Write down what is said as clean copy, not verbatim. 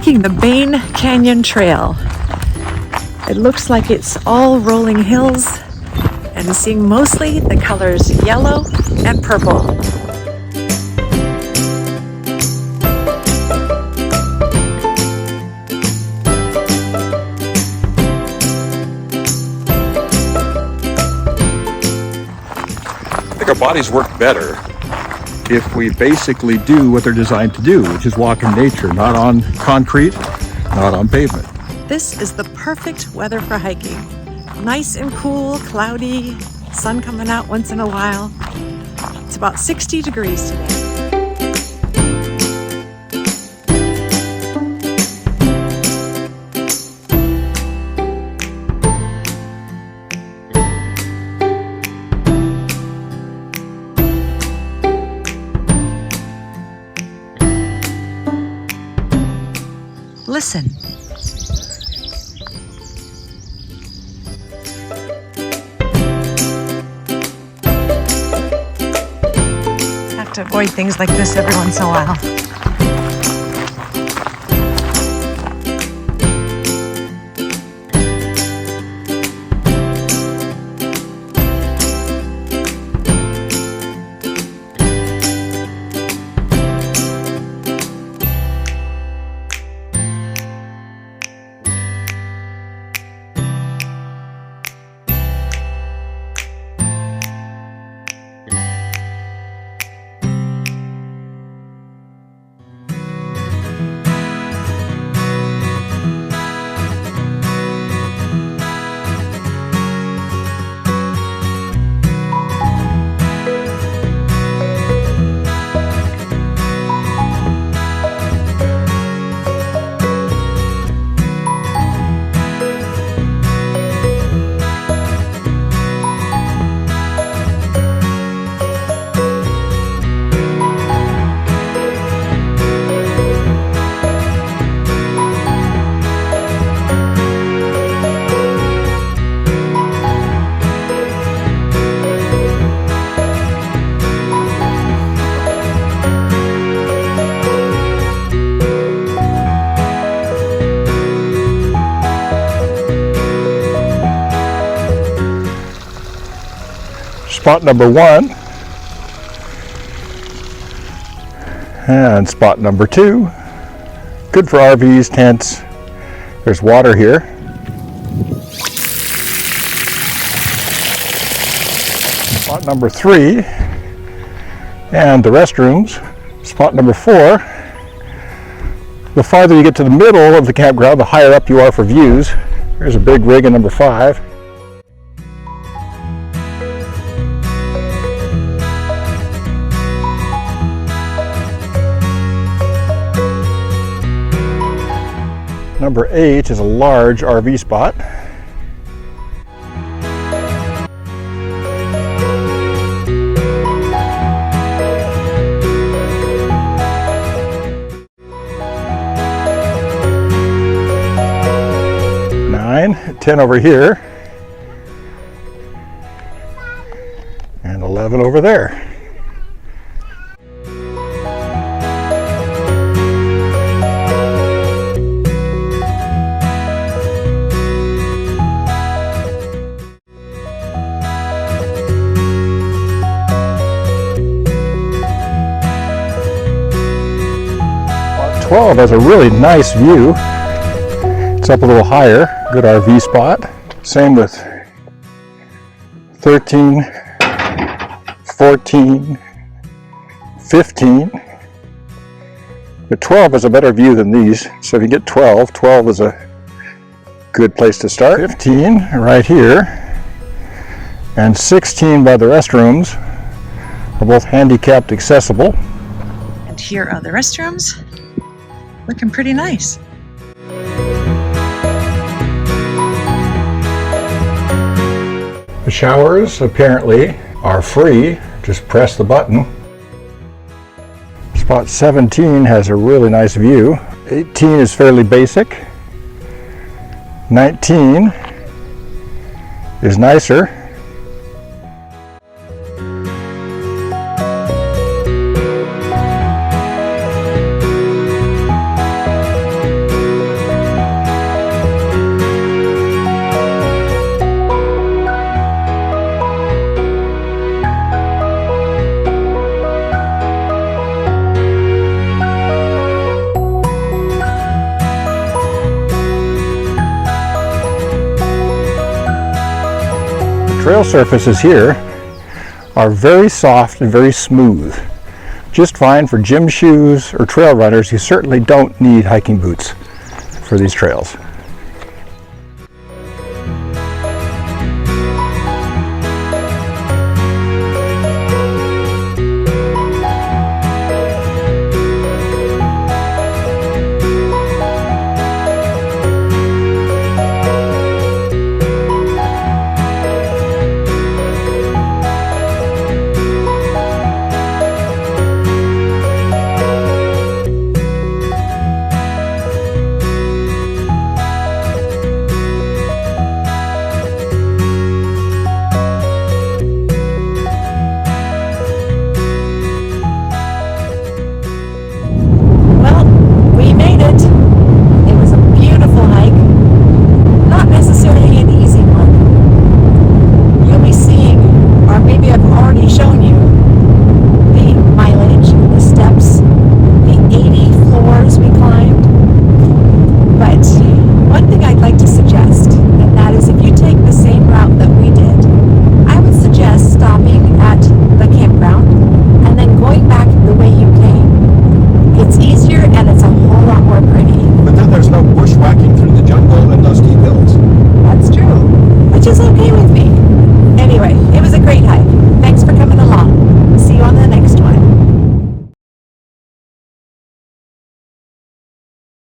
hiking the Bane Canyon Trail. It looks like it's all rolling hills and seeing mostly the colors yellow and purple. I think our bodies work better if we basically do what they're designed to do, which is walk in nature, not on concrete, not on pavement. This is the perfect weather for hiking. Nice and cool, cloudy, sun coming out once in a while. It's about 60 degrees today. Listen. Have to avoid things like this every once in a while. Spot number 1 and spot number 2. Good for RVs, tents. There's water here. Spot number 3 and the restrooms. Spot number 4. The farther you get to the middle of the campground, the higher up you are for views. There's a big rig in number 5. Number 8 is a large RV spot. Nine, 10 over here, and 11 over there. Spot 12 has a really nice view. It's up a little higher, good RV spot. Same with 13, 14, 15. But 12 has a better view than these. So if you get 12, 12 is a good place to start. 15 right here, and 16 by the restrooms are both handicapped accessible. And here are the restrooms. Looking pretty nice. The showers apparently are free. Just press the button. Spot 17 has a really nice view. 18 is fairly basic. 19 is nicer. trail surfaces here are very soft and very smooth. Just fine for gym shoes or trail runners. You certainly don't need hiking boots for these trails.